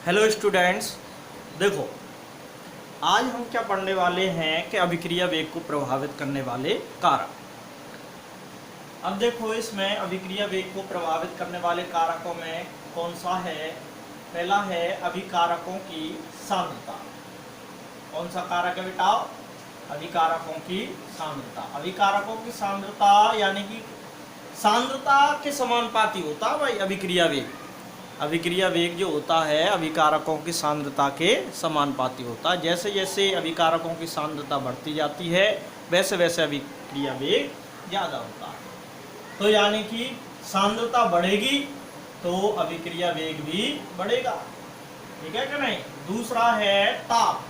Hello students, देखो आज हम क्या पढ़ने वाले हैं कि अभिक्रिया वेग को प्रभावित करने वाले कारक। अब देखो इसमें अभिक्रिया वेग को प्रभावित करने वाले कारकों में कौन सा है। पहला है अभिकारकों की सांद्रता। कौन सा कारक है बेटा? अभिकारकों की सांद्रता। अभिकारकों की सांद्रता यानी कि सांद्रता के समानुपाती होता है भाई अभिक्रिया वेग। अभिक्रिया वेग जो होता है अभिकारकों की सांद्रता के समानुपाती होता है। जैसे जैसे अभिकारकों की सांद्रता बढ़ती जाती है वैसे वैसे अभिक्रिया वेग ज़्यादा होता है। तो यानी कि सांद्रता बढ़ेगी तो अभिक्रिया वेग भी बढ़ेगा। ठीक है कि नहीं? दूसरा है ताप।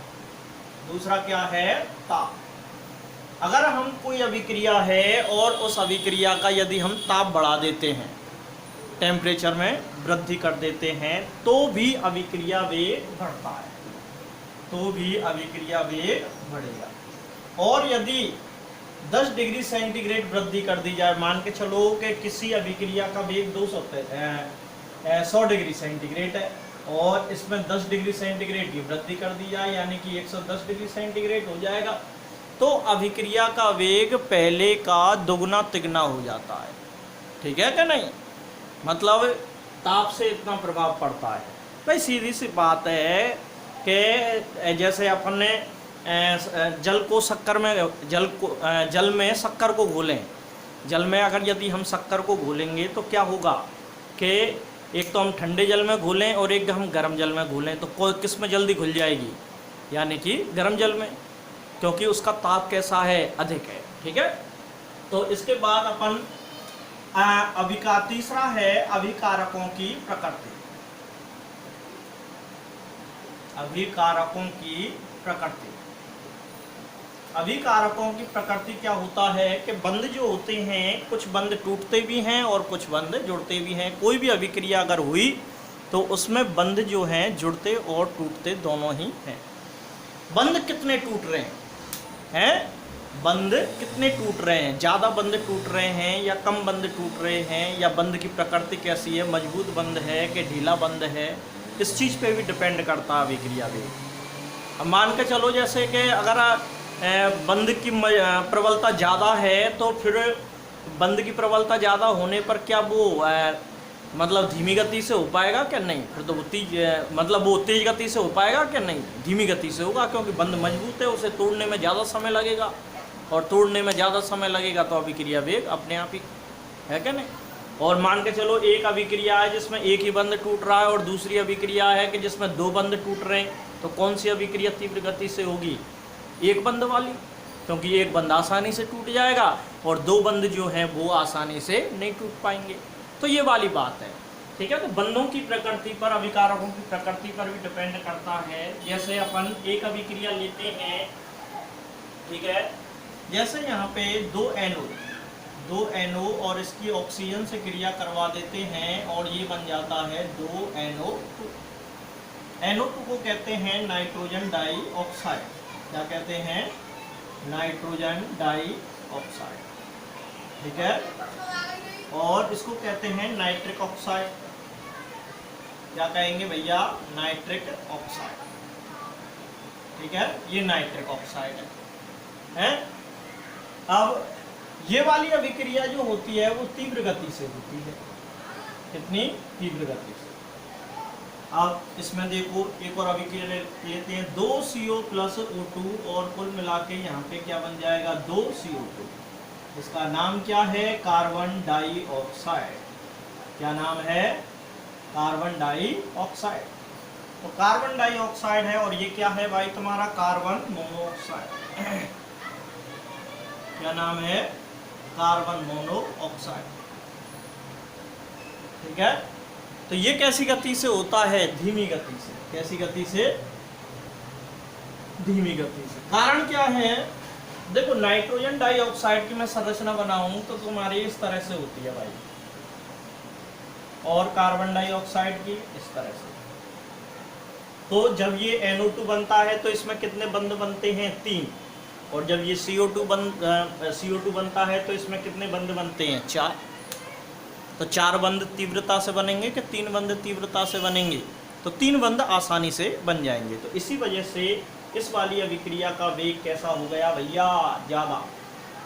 दूसरा क्या है? ताप। अगर हम कोई अभिक्रिया है और उस अभिक्रिया का यदि हम ताप बढ़ा देते हैं, टेम्परेचर में वृद्धि कर देते हैं, तो भी अभिक्रिया वेग बढ़ता है, तो भी अभिक्रिया वेग बढ़ेगा। और यदि 10 डिग्री सेंटीग्रेड वृद्धि कर दी जाए, मान के चलो कि किसी अभिक्रिया का वेग 100 डिग्री सेंटीग्रेड है और इसमें 10 डिग्री सेंटीग्रेड की वृद्धि कर दी जाए यानी कि 110 डिग्री सेंटीग्रेड हो जाएगा, तो अभिक्रिया का वेग पहले का दुगना तिगुना हो जाता है। ठीक है कि नहीं? मतलब ताप से इतना प्रभाव पड़ता है। भाई सीधी सी बात है कि जैसे अपन ने जल में शक्कर को घोलें, जल में अगर यदि हम शक्कर को घोलेंगे तो क्या होगा कि एक तो हम ठंडे जल में घोलें और एक हम गर्म जल में घोलें तो किस में जल्दी घुल जाएगी? यानी कि गर्म जल में, क्योंकि उसका ताप कैसा है? अधिक है। ठीक है। तो इसके बाद अपन तीसरा है अभिकारकों की प्रकृति। अभिकारकों की प्रकृति। अभिकारकों की प्रकृति क्या होता है कि बंध जो होते हैं, कुछ बंध टूटते भी हैं और कुछ बंध जुड़ते भी हैं। कोई भी अभिक्रिया अगर हुई तो उसमें बंध जो हैं जुड़ते और टूटते दोनों ही हैं। बंध कितने टूट रहे हैं? बंध कितने टूट रहे हैं? ज़्यादा बंध टूट रहे हैं या कम बंध टूट रहे हैं, या बंध की प्रकृति कैसी है, मजबूत बंध है कि ढीला बंध है, इस चीज़ पे भी डिपेंड करता है अभिक्रिया वेग। अब मान के चलो जैसे कि अगर बंध की प्रबलता ज़्यादा है तो फिर बंध की प्रबलता ज़्यादा होने पर क्या वो मतलब धीमी गति से हो पाएगा क्या? नहीं। फिर तो वो तेज गति से हो पाएगा क्या? नहीं, धीमी गति से होगा, क्योंकि बंध मजबूत है, उसे तोड़ने में ज़्यादा समय लगेगा और तोड़ने में ज़्यादा समय लगेगा तो अभिक्रिया वेग अपने आप ही है क्या? नहीं। और मान के चलो एक अभिक्रिया है जिसमें एक ही बंध टूट रहा है और दूसरी अभिक्रिया है कि जिसमें 2 बंध टूट रहे हैं, तो कौन सी अभिक्रिया तीव्र गति से होगी? एक बंध वाली, क्योंकि एक बंध आसानी से टूट जाएगा और 2 बंध जो हैं वो आसानी से नहीं टूट पाएंगे। तो ये वाली बात है। ठीक है। तो बंधों की प्रकृति पर, अभिकारकों की प्रकृति पर भी डिपेंड करता है। जैसे अपन एक अभिक्रिया लेते हैं, ठीक है, जैसे यहाँ पे 2 NO और इसकी ऑक्सीजन से क्रिया करवा देते हैं और ये बन जाता है 2 NO2। NO2 को कहते हैं नाइट्रोजन डाई ऑक्साइड। क्या कहते हैं? Nitrogen dioxide. ठीक है। और इसको कहते हैं नाइट्रिक ऑक्साइड। क्या कहेंगे भैया? Nitric oxide. ठीक है, ये नाइट्रिक ऑक्साइड है। अब ये वाली अभिक्रिया जो होती है वो तीव्र गति से होती है। कितनी तीव्र गति से? अब इसमें देखो एक और अभिक्रिया लेते हैं, 2CO + O2 और कुल मिला के यहाँ पे क्या बन जाएगा? 2CO2। इसका नाम क्या है? Carbon dioxide. क्या नाम है? Carbon dioxide. तो कार्बन डाइऑक्साइड है और ये क्या है भाई तुम्हारा? Carbon monoxide. क्या नाम है? Carbon monoxide. ठीक है। तो ये कैसी गति से होता है? धीमी गति से। कैसी गति से? धीमी गति से। कारण क्या है? देखो नाइट्रोजन डाइऑक्साइड की मैं संरचना बनाऊं तो तुम्हारी इस तरह से होती है भाई, और कार्बन डाइऑक्साइड की इस तरह से। तो जब ये NO2 बनता है तो इसमें कितने बंध बनते हैं? 3। और जब ये CO2 बनता है तो इसमें कितने बंध बनते हैं? 4। तो 4 बंध तीव्रता से बनेंगे कि 3 बंध तीव्रता से बनेंगे? तो 3 बंध आसानी से बन जाएंगे। तो इसी वजह से इस वाली अभिक्रिया का वेग कैसा हो गया भैया, ज़्यादा,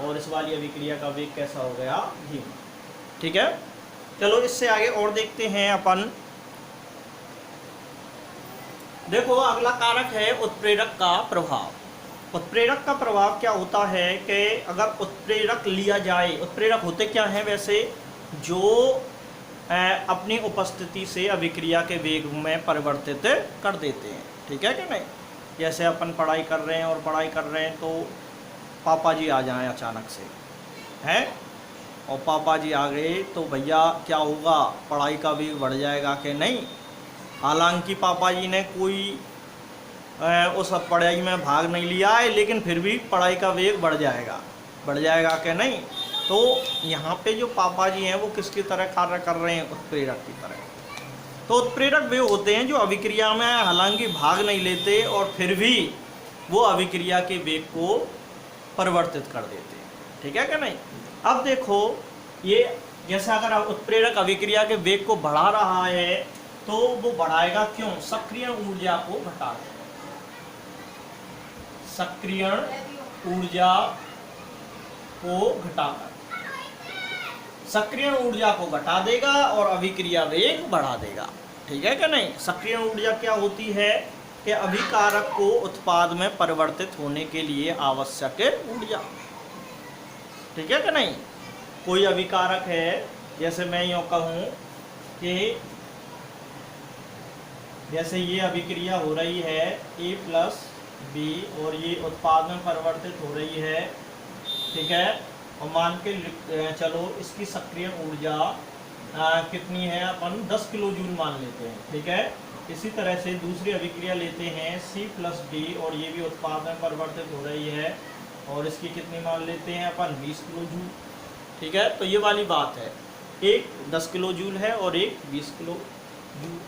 और इस वाली अभिक्रिया का वेग कैसा हो गया, धीमा। ठीक है, चलो इससे आगे और देखते हैं अपन। देखो अगला कारक है उत्प्रेरक का प्रभाव। उत्प्रेरक का प्रभाव क्या होता है कि अगर उत्प्रेरक लिया जाए, उत्प्रेरक होते क्या हैं वैसे, जो अपनी उपस्थिति से अभिक्रिया के वेग में परिवर्तित कर देते हैं। ठीक है कि नहीं, जैसे अपन पढ़ाई कर रहे हैं और पढ़ाई कर रहे हैं तो पापा जी आ जाएं अचानक से, हैं, और पापा जी आ गए तो भैया क्या होगा, पढ़ाई का वेग बढ़ जाएगा कि नहीं। हालांकि पापा जी ने कोई उस पढ़ाई में भाग नहीं लिया है, लेकिन फिर भी पढ़ाई का वेग बढ़ जाएगा कि नहीं। तो यहाँ पे जो पापा जी हैं वो किसकी तरह कार्य कर रहे हैं, उत्प्रेरक की तरह। तो उत्प्रेरक वे होते हैं जो अभिक्रिया में हालांकि भाग नहीं लेते और फिर भी वो अभिक्रिया के वेग को परिवर्तित कर देते हैं। ठीक है कि नहीं। अब देखो ये जैसे अगर उत्प्रेरक अभिक्रिया के वेग को बढ़ा रहा है तो वो बढ़ाएगा क्यों, सक्रियण ऊर्जा को घटा देगा। सक्रियण ऊर्जा को घटाकर सक्रियण ऊर्जा को घटा देगा और अभिक्रिया वेग बढ़ा देगा। ठीक है कि नहीं। सक्रियण ऊर्जा क्या होती है कि अभिकारक को उत्पाद में परिवर्तित होने के लिए आवश्यक ऊर्जा। ठीक है कि नहीं। कोई अभिकारक है, जैसे मैं यूँ कहूँ कि जैसे ये अभिक्रिया हो रही है A+B और ये उत्पाद में परिवर्तित हो रही है। ठीक है, और मान के चलो इसकी सक्रिय ऊर्जा कितनी है, अपन 10 किलो जूल मान लेते हैं। ठीक है, इसी तरह से दूसरी अभिक्रिया लेते हैं C+D और ये भी उत्पाद में परिवर्तित हो रही है और इसकी कितनी मान लेते हैं अपन, 20 किलो जूल। ठीक है, तो ये वाली बात है, एक 10 किलो जूल है और एक 20 किलो जूल।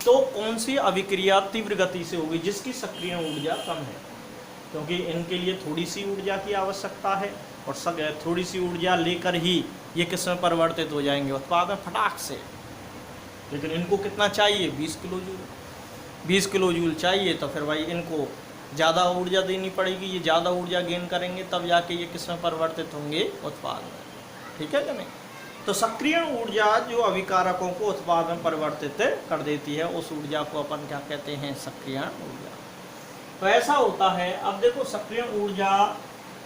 तो कौन सी अभिक्रिया तीव्र गति से होगी, जिसकी सक्रिय ऊर्जा कम है, क्योंकि इनके लिए थोड़ी सी ऊर्जा की आवश्यकता है और थोड़ी सी ऊर्जा लेकर ही ये किस में परिवर्तित हो जाएंगे, उत्पाद में फटाक से। लेकिन इनको कितना चाहिए, 20 किलो जूल। 20 किलो जूल चाहिए तो फिर भाई इनको ज़्यादा ऊर्जा देनी पड़ेगी, ये ज़्यादा ऊर्जा गेन करेंगे तब जाके ये किस में परिवर्तित होंगे, उत्पाद में। ठीक है कि नहीं। तो सक्रिय ऊर्जा जो अभिकारकों को उत्पाद में परिवर्तित कर देती है, उस ऊर्जा को अपन क्या कहते हैं, सक्रिय ऊर्जा। तो ऐसा होता है। अब देखो सक्रिय ऊर्जा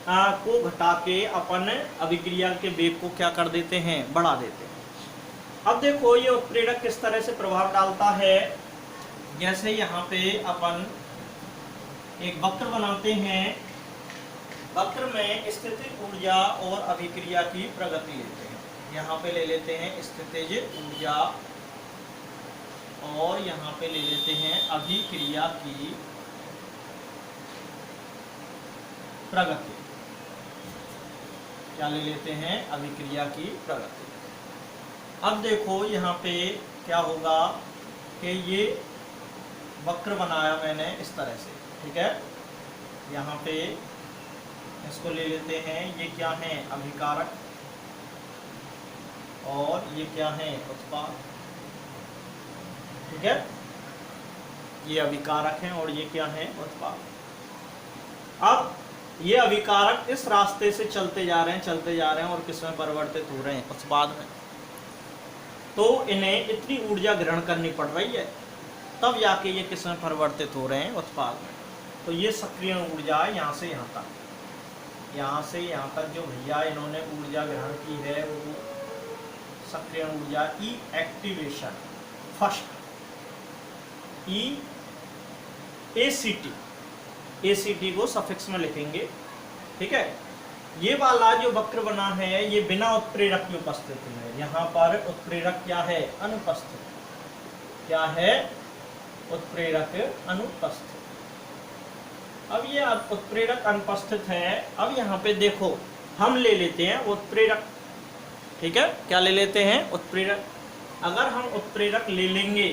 को घटा के अपन अभिक्रिया के वेग को क्या कर देते हैं, बढ़ा देते हैं। अब देखो ये उत्प्रेरक किस तरह से प्रभाव डालता है। जैसे यहाँ पे अपन एक वक्र बनाते हैं, वक्र में स्थितिज ऊर्जा और अभिक्रिया की प्रगति लेते हैं। यहाँ पे ले लेते हैं स्थितिज ऊर्जा और यहाँ पे ले लेते हैं अभिक्रिया की प्रगति। क्या ले लेते हैं, अभिक्रिया की प्रगति। अब देखो यहाँ पे क्या होगा कि ये वक्र बनाया मैंने इस तरह से। ठीक है, यहाँ पे इसको ले लेते हैं, ये क्या है, अभिकारक और ये क्या है, उत्पाद। ठीक है, ये अभिकारक हैं और ये क्या है, उत्पाद। अब ये अभिकारक इस रास्ते से चलते जा रहे हैं और किसमें परिवर्तित हो रहे हैं, उत्पाद में। तो इन्हें इतनी ऊर्जा ग्रहण करनी पड़ रही है तब जाके ये किसमें परिवर्तित हो रहे हैं, उत्पाद में। तो ये सक्रिय ऊर्जा यहाँ से यहाँ तक जो भैया इन्होंने ऊर्जा ग्रहण की है वो सक्रिय ऊर्जा ई एक्टिवेशन फर्स्ट ACT को सफिक्स में लिखेंगे। ठीक है, ये वाला जो वक्र बना है ये बिना उत्प्रेरक की उपस्थिति में, यहाँ पर उत्प्रेरक क्या है, अनुपस्थित। क्या है, उत्प्रेरक अनुपस्थित। अब ये उत्प्रेरक अनुपस्थित है। अब यहाँ पे देखो हम ले लेते हैं उत्प्रेरक। ठीक है, क्या ले लेते हैं, उत्प्रेरक। अगर हम उत्प्रेरक ले लेंगे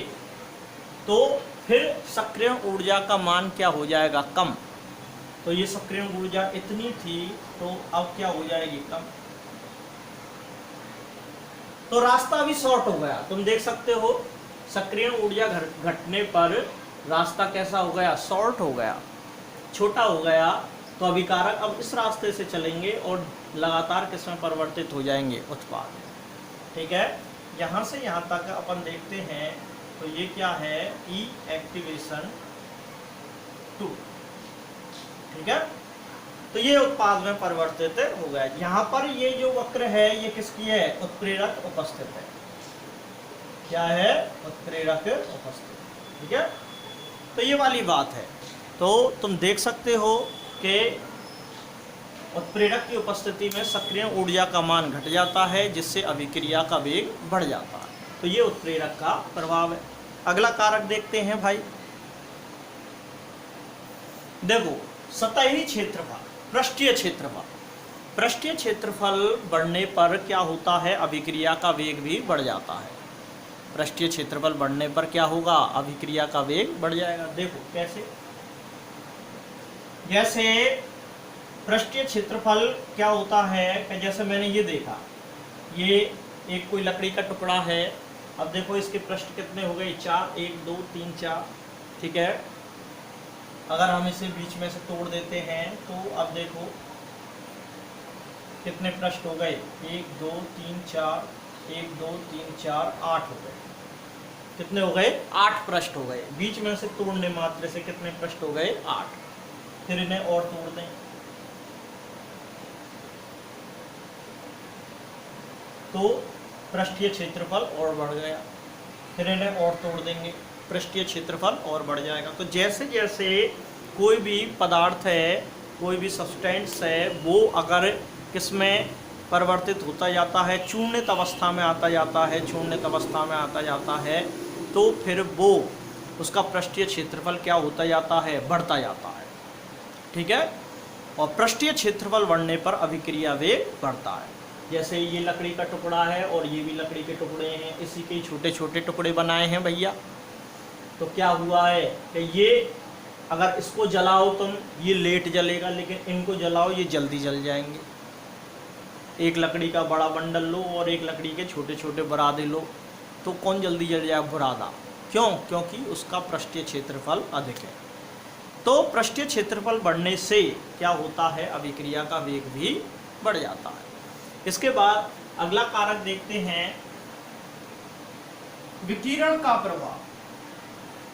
तो फिर सक्रिय ऊर्जा का मान क्या हो जाएगा, कम। तो ये सक्रिय ऊर्जा इतनी थी तो अब क्या हो जाएगी, कम। तो रास्ता भी शॉर्ट हो गया, तुम देख सकते हो सक्रियण ऊर्जा घटने पर रास्ता कैसा हो गया, शॉर्ट हो गया, छोटा हो गया, तो अभिकारक अब इस रास्ते से चलेंगे और लगातार किसमें परिवर्तित हो जाएंगे, उत्पाद। ठीक है, यहाँ से यहाँ तक अपन देखते हैं तो ये क्या है, ई एक्टिवेशन 2। ठीक है, तो ये उत्पाद में परिवर्तित हो गया। यहाँ पर ये जो वक्र है ये किसकी है, उत्प्रेरक उपस्थित है। क्या है, उत्प्रेरक उपस्थित। ठीक है, तो ये वाली बात है। तो तुम देख सकते हो कि उत्प्रेरक की उपस्थिति में सक्रिय ऊर्जा का मान घट जाता है, जिससे अभिक्रिया का वेग बढ़ जाता है। तो ये उत्प्रेरक का प्रभाव है। अगला कारक देखते हैं भाई। देखो, सतही क्षेत्रफल, पृष्ठीय क्षेत्रफल। पृष्ठीय क्षेत्रफल बढ़ने पर क्या होता है, अभिक्रिया का वेग भी बढ़ जाता है। पृष्ठीय क्षेत्रफल बढ़ने पर क्या होगा, अभिक्रिया का वेग बढ़ जाएगा। देखो कैसे, जैसे पृष्ठीय क्षेत्रफल क्या होता है कि जैसे मैंने ये देखा, ये एक कोई लकड़ी का टुकड़ा है। अब देखो इसके पृष्ठ कितने हो गए, 4, 1 2 3 4। ठीक है, अगर हम इसे बीच में से तोड़ देते हैं तो अब देखो कितने पृष्ठ हो गए, 1 2 3 4, 1 2 3 4 8 हो गए। कितने हो गए, 8 पृष्ठ हो गए। बीच में से तोड़ने मात्र से कितने पृष्ठ हो गए, 8। फिर इन्हें और तोड़ दें तो पृष्ठीय क्षेत्रफल और बढ़ गया। फिर इन्हें और तोड़ देंगे, पृष्ठीय क्षेत्रफल और बढ़ जाएगा। तो जैसे जैसे कोई भी पदार्थ है, कोई भी सब्सटेंस है, वो अगर किसमें परिवर्तित होता जाता है, चूर्णित अवस्था में आता जाता है, चूर्णित अवस्था में आता जाता है, तो फिर वो उसका पृष्ठीय क्षेत्रफल क्या होता जाता है, बढ़ता जाता है। ठीक है, और पृष्ठीय क्षेत्रफल बढ़ने पर अभिक्रिया वेग बढ़ता है। जैसे ये लकड़ी का टुकड़ा है और ये भी लकड़ी के टुकड़े हैं, इसी के छोटे छोटे टुकड़े बनाए हैं भैया। तो क्या हुआ है कि ये अगर इसको जलाओ तुम, ये लेट जलेगा, लेकिन इनको जलाओ ये जल्दी जल जाएंगे। एक लकड़ी का बड़ा बंडल लो और एक लकड़ी के छोटे छोटे बुरादे लो, तो कौन जल्दी जल जाए, बुरादा। क्यों, क्योंकि उसका पृष्ठीय क्षेत्रफल अधिक है। तो पृष्ठीय क्षेत्रफल बढ़ने से क्या होता है, अभिक्रिया का वेग भी बढ़ जाता है। इसके बाद अगला कारक देखते हैं, विकिरण का प्रभाव।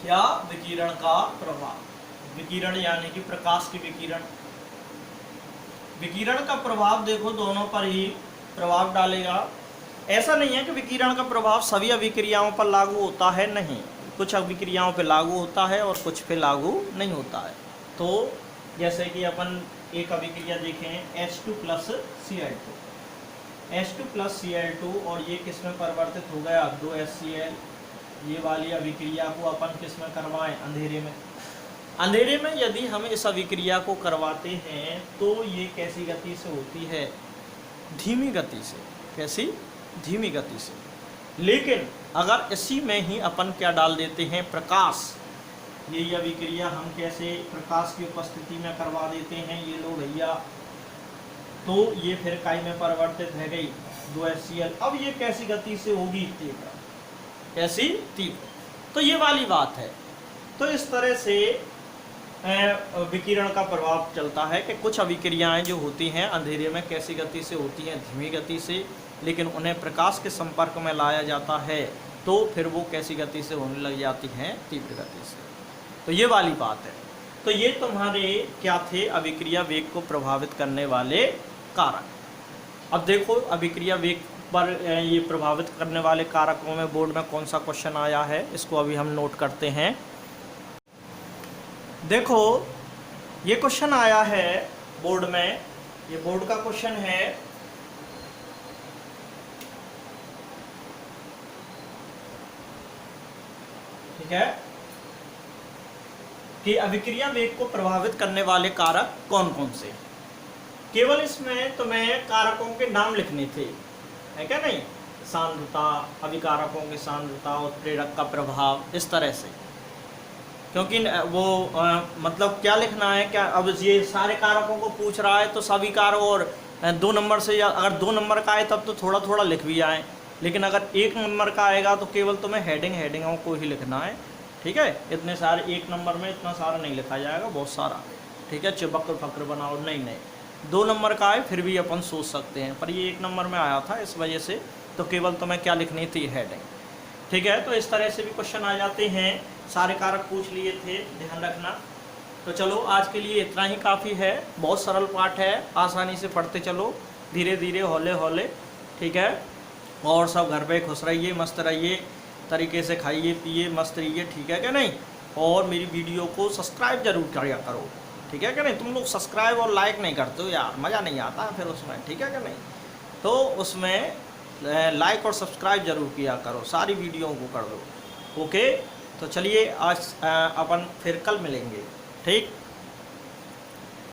क्या, विकिरण का प्रभाव। विकिरण यानी कि प्रकाश की विकिरण। विकिरण का प्रभाव देखो दोनों पर ही प्रभाव डालेगा। ऐसा नहीं है कि विकिरण का प्रभाव सभी अभिक्रियाओं पर लागू होता है, नहीं, कुछ अभिक्रियाओं पर लागू होता है और कुछ पे लागू नहीं होता है। तो जैसे कि अपन एक अभिक्रिया देखें, H2 + Cl2, H2 + Cl2, और ये किस में परिवर्तित हो गया, 2HCl। ये वाली अभिक्रिया को अपन किस में करवाएं, अंधेरे में। अंधेरे में यदि हम इस अभिक्रिया को करवाते हैं तो ये कैसी गति से होती है, धीमी गति से। कैसी, धीमी गति से। लेकिन अगर इसी में ही अपन क्या डाल देते हैं, प्रकाश, ये अभिक्रिया हम कैसे प्रकाश की उपस्थिति में करवा देते हैं, ये लो भैया, तो ये फिर काई में परिवर्तित है गई, 2HCl। अब ये कैसी गति से होगी, तीव्र। कैसी, तीव्र। तो ये वाली बात है। तो इस तरह से विकिरण का प्रभाव चलता है कि कुछ अभिक्रियाएं जो होती हैं अंधेरे में कैसी गति से होती हैं, धीमी गति से, लेकिन उन्हें प्रकाश के संपर्क में लाया जाता है तो फिर वो कैसी गति से होने लग जाती हैं, तीव्र गति से। तो ये वाली बात है। तो ये तुम्हारे क्या थे, अभिक्रिया वेग को प्रभावित करने वाले कारक। अब देखो अभिक्रिया वेग पर ये प्रभावित करने वाले कारकों में बोर्ड में कौन सा क्वेश्चन आया है, इसको अभी हम नोट करते हैं। देखो ये क्वेश्चन आया है बोर्ड में, ये बोर्ड का क्वेश्चन है। ठीक है, कि अभिक्रिया वेग को प्रभावित करने वाले कारक कौन कौन से। केवल इसमें तुम्हें कारकों के नाम लिखने थे, है क्या नहीं, सांद्रता, अभिकारकों की सांद्रता, उत्प्रेरक का प्रभाव, इस तरह से। क्योंकि वो मतलब क्या लिखना है, क्या अब ये सारे कारकों को पूछ रहा है तो सभी कारक, और 2 नंबर से, या अगर 2 नंबर का आए तब तो थोड़ा थोड़ा लिख भी आए, लेकिन अगर 1 नंबर का आएगा तो केवल तुम्हें हेडिंगों को ही लिखना है, ठीक है। इतने सारे 1 नंबर में इतना सारा नहीं लिखा जाएगा, बहुत सारा, ठीक है। चबक्र फक्र बनाओ, नहीं 2 नंबर का आए फिर भी अपन सोच सकते हैं, पर ये 1 नंबर में आया था इस वजह से तो केवल तुम्हें क्या लिखनी थी, हेडिंग, ठीक है। तो इस तरह से भी क्वेश्चन आ जाते हैं, सारे कारक पूछ लिए थे, ध्यान रखना। तो चलो आज के लिए इतना ही काफ़ी है, बहुत सरल पाठ है, आसानी से पढ़ते चलो, धीरे धीरे हौले हौले, ठीक है। और सब घर पे खुश रहिए, मस्त रहिए, तरीके से खाइए पिए, मस्त रहिए, ठीक है क्या नहीं। और मेरी वीडियो को सब्सक्राइब जरूर किया करो, ठीक है क्या नहीं। तुम लोग सब्सक्राइब और लाइक नहीं करते हो यार, मज़ा नहीं आता फिर उसमें, ठीक है क्या नहीं। तो उसमें लाइक और सब्सक्राइब जरूर किया करो, सारी वीडियो को कर दो, ओके। तो चलिए आज अपन फिर कल मिलेंगे, ठीक।